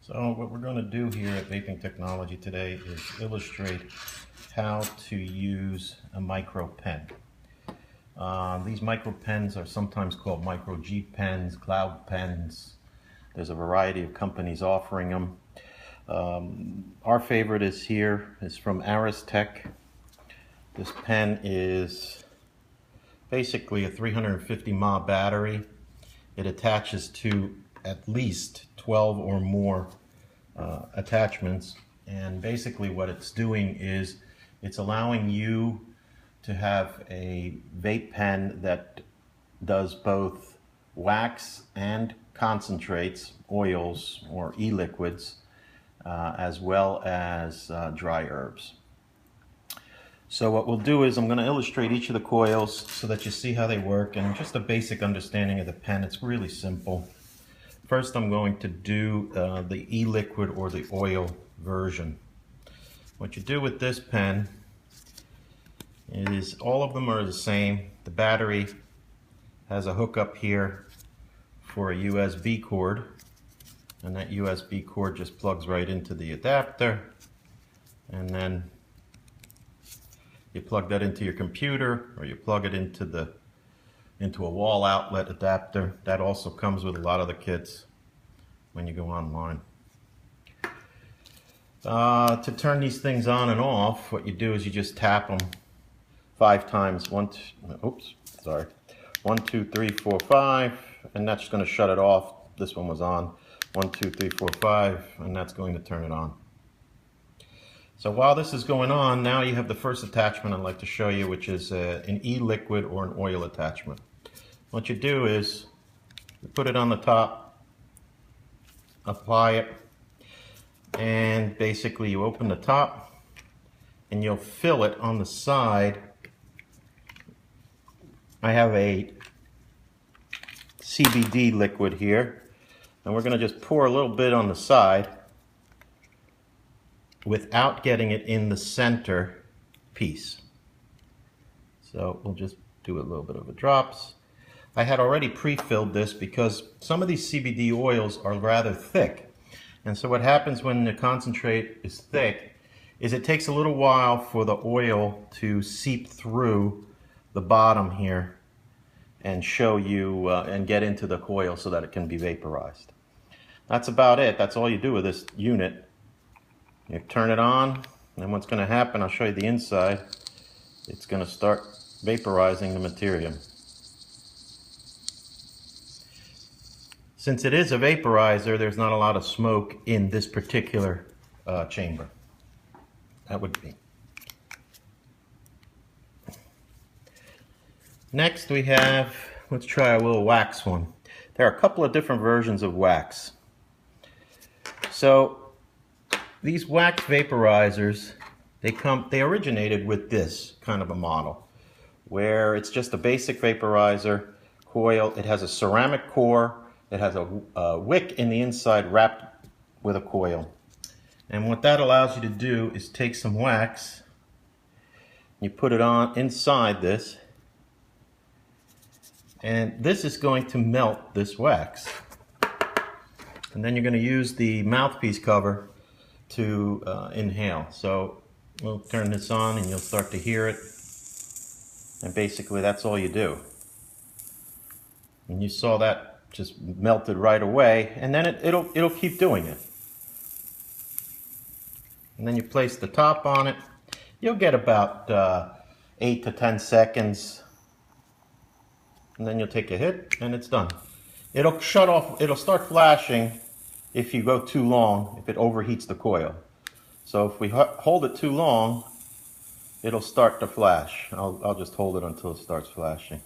So what we're going to do here at Vaping Technology today is illustrate how to use a micro pen. These micro pens are sometimes called micro G pens, cloud pens. There's a variety of companies offering them. Our favorite is from Aristech. This pen is basically a 350 mAh battery. It attaches to at least 12 or more attachments, and basically what it's doing is it's allowing you to have a vape pen that does both wax and concentrates, oils or e-liquids, as well as dry herbs. So what we'll do is I'm going to illustrate each of the coils so that you see how they work and just a basic understanding of the pen. It's really simple. First I'm going to do the e-liquid or the oil version. What you do with this pen is all of them are the same. The battery has a hookup here for a USB cord, and that USB cord just plugs right into the adapter, and then you plug that into your computer, or you plug it into a wall outlet adapter. That also comes with a lot of the kits when you go online. To turn these things on and off, what you do is you just tap them 5 times. 1, 2, 3, 4, 5, and that's going to shut it off. This one was on. 1, 2, 3, 4, 5, and that's going to turn it on. So while this is going on, now you have the first attachment I'd like to show you, which is an e-liquid or an oil attachment. What you do is you put it on the top, apply it, and basically you open the top and you'll fill it on the side. I have a CBD liquid here, and we're going to just pour a little bit on the side without getting it in the center piece. So we'll just do a little bit of a drops. I had already pre-filled this because some of these CBD oils are rather thick. And so what happens when the concentrate is thick is it takes a little while for the oil to seep through the bottom here and show you and get into the coil so that it can be vaporized. That's about it. That's all you do with this unit. You turn it on, and what's going to happen, I'll show you the inside. It's going to start vaporizing the material. Since it is a vaporizer, there's not a lot of smoke in this particular chamber. That would be. Next we have, let's try a little wax one. There are a couple of different versions of wax. So these wax vaporizers, they originated with this kind of a model, where it's just a basic vaporizer coil. It has a ceramic core. It has a wick in the inside wrapped with a coil. And what that allows you to do is take some wax, you put it on inside this, and this is going to melt this wax. And then you're going to use the mouthpiece cover to inhale. So we'll turn this on and you'll start to hear it. And basically that's all you do. And you saw that just melted right away, and then it'll keep doing it. And then you place the top on it. You'll get about 8 to 10 seconds, and then you'll take a hit and it's done. It'll shut off, it'll start flashing if you go too long, if it overheats the coil. So if we hold it too long, it'll start to flash. I'll just hold it until it starts flashing.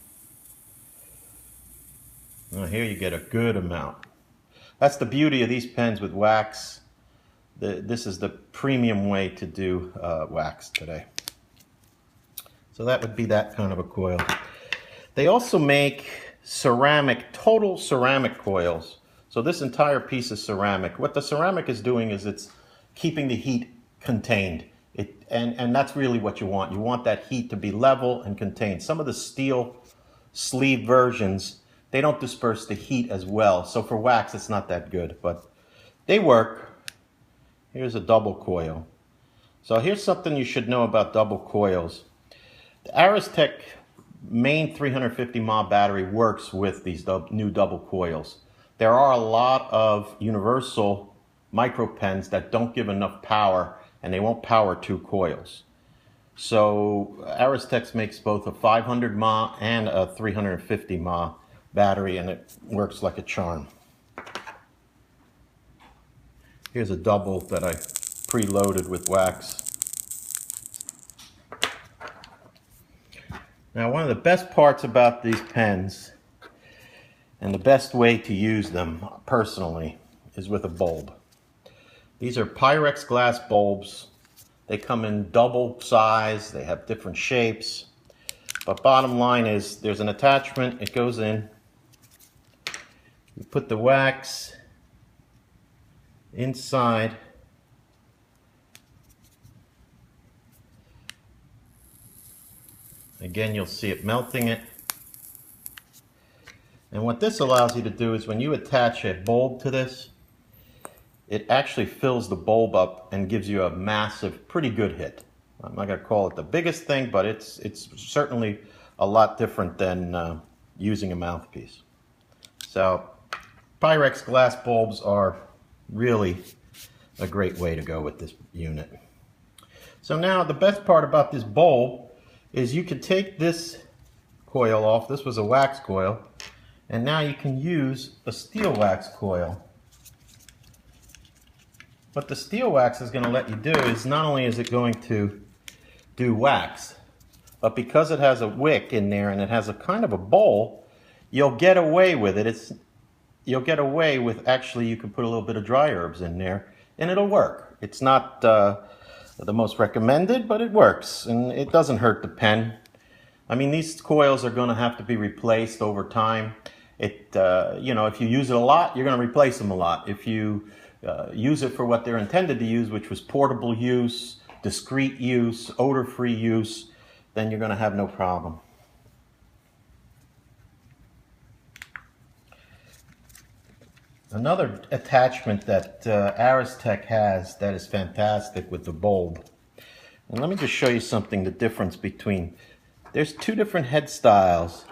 Now here you get a good amount. That's the beauty of these pens with wax. This is the premium way to do wax today. So that would be that kind of a coil. They also make ceramic, total ceramic coils. So this entire piece is ceramic. What the ceramic is doing is it's keeping the heat contained. And that's really what you want. You want that heat to be level and contained. Some of the steel sleeve versions, they don't disperse the heat as well. So for wax, it's not that good. But They work. Here's a double coil. So here's something you should know about double coils. The Aristech main 350 mAh battery works with these new double coils. There are a lot of universal micro pens that don't give enough power, and they won't power 2 coils. So Aristech makes both a 500 mAh and a 350 mAh battery, and it works like a charm. Here's a double that I preloaded with wax. Now, one of the best parts about these pens, and the best way to use them personally, is with a bulb. These are Pyrex glass bulbs. They come in double size, they have different shapes, but bottom line is there's an attachment, it goes in, you put the wax inside, again you'll see it melting it, and what this allows you to do is when you attach a bulb to this, it actually fills the bulb up and gives you a massive, pretty good hit. I'm not going to call it the biggest thing, but it's certainly a lot different than using a mouthpiece. So Pyrex glass bulbs are really a great way to go with this unit. So now the best part about this bulb is you can take this coil off. This was a wax coil, and now you can use a steel wax coil. What the steel wax is going to let you do is not only is it going to do wax, but because it has a wick in there and it has a kind of a bowl, you'll get away with it. You'll get away with, actually you can put a little bit of dry herbs in there and it'll work. It's not the most recommended, but it works and it doesn't hurt the pen. I mean, these coils are going to have to be replaced over time. You know, if you use it a lot, you're going to replace them a lot. If you use it for what they're intended to use, which was portable use, discreet use, odor-free use, then you're going to have no problem. Another attachment that Aristech has that is fantastic with the bulb, and let me just show you something, the difference between, there's 2 different head styles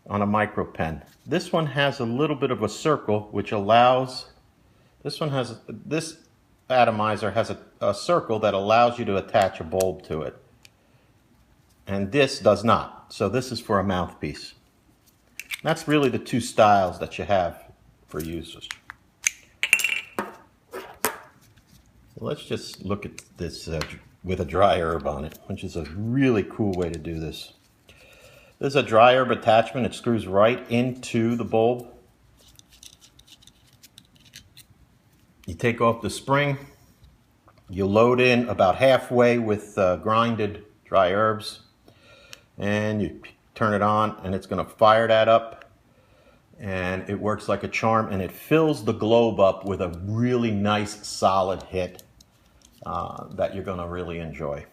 on a micro pen. This one has a little bit of a circle which allows, this atomizer has a circle that allows you to attach a bulb to it. And this does not. So this is for a mouthpiece. That's really the 2 styles that you have for users. So let's just look at this with a dry herb on it, which is a really cool way to do this. This is a dry herb attachment. It screws right into the bulb. You take off the spring, you load in about halfway with grinded dry herbs, and you turn it on and it's going to fire that up, and it works like a charm, and it fills the globe up with a really nice solid hit that you're going to really enjoy.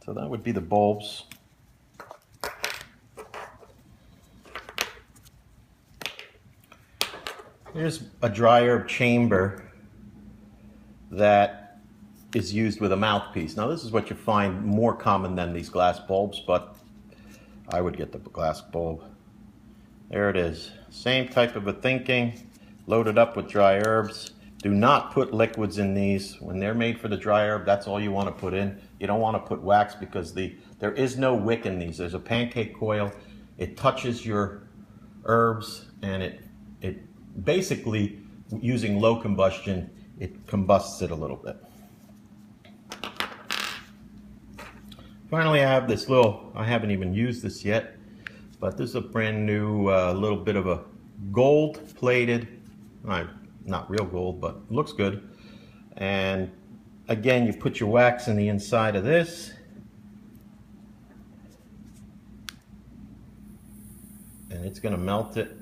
So that would be the bulbs. Here's a dry herb chamber that is used with a mouthpiece. Now this is what you find more common than these glass bulbs, but I would get the glass bulb. There it is. Same type of a thinking, loaded up with dry herbs. Do not put liquids in these. When they're made for the dry herb, that's all you want to put in. You don't want to put wax because there is no wick in these. There's a pancake coil. It touches your herbs, and it basically, using low combustion, it combusts it a little bit. Finally, I have this little, I haven't even used this yet, but this is a brand new little bit of a gold plated, not real gold, but looks good. And again, you put your wax in the inside of this, and it's going to melt it.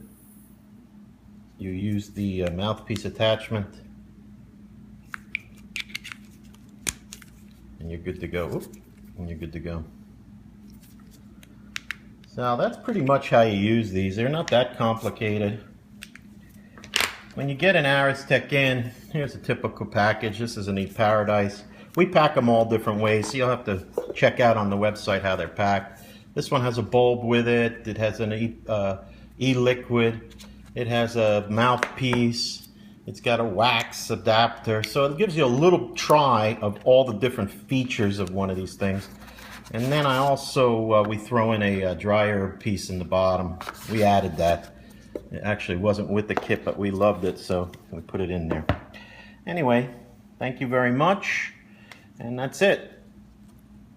You use the mouthpiece attachment, and you're good to go. Oop, and you're good to go. So that's pretty much how you use these. They're not that complicated. when you get an Aristech in, here's a typical package. This is an E-Paradise. We pack them all different ways, so you'll have to check out on the website how they're packed. This one has a bulb with it. It has an e-liquid. It has a mouthpiece. It's got a wax adapter. So it gives you a little try of all the different features of one of these things. And then I also, we throw in a dryer piece in the bottom. We added that. It actually wasn't with the kit, but we loved it, so we put it in there. Anyway, thank you very much. And that's it.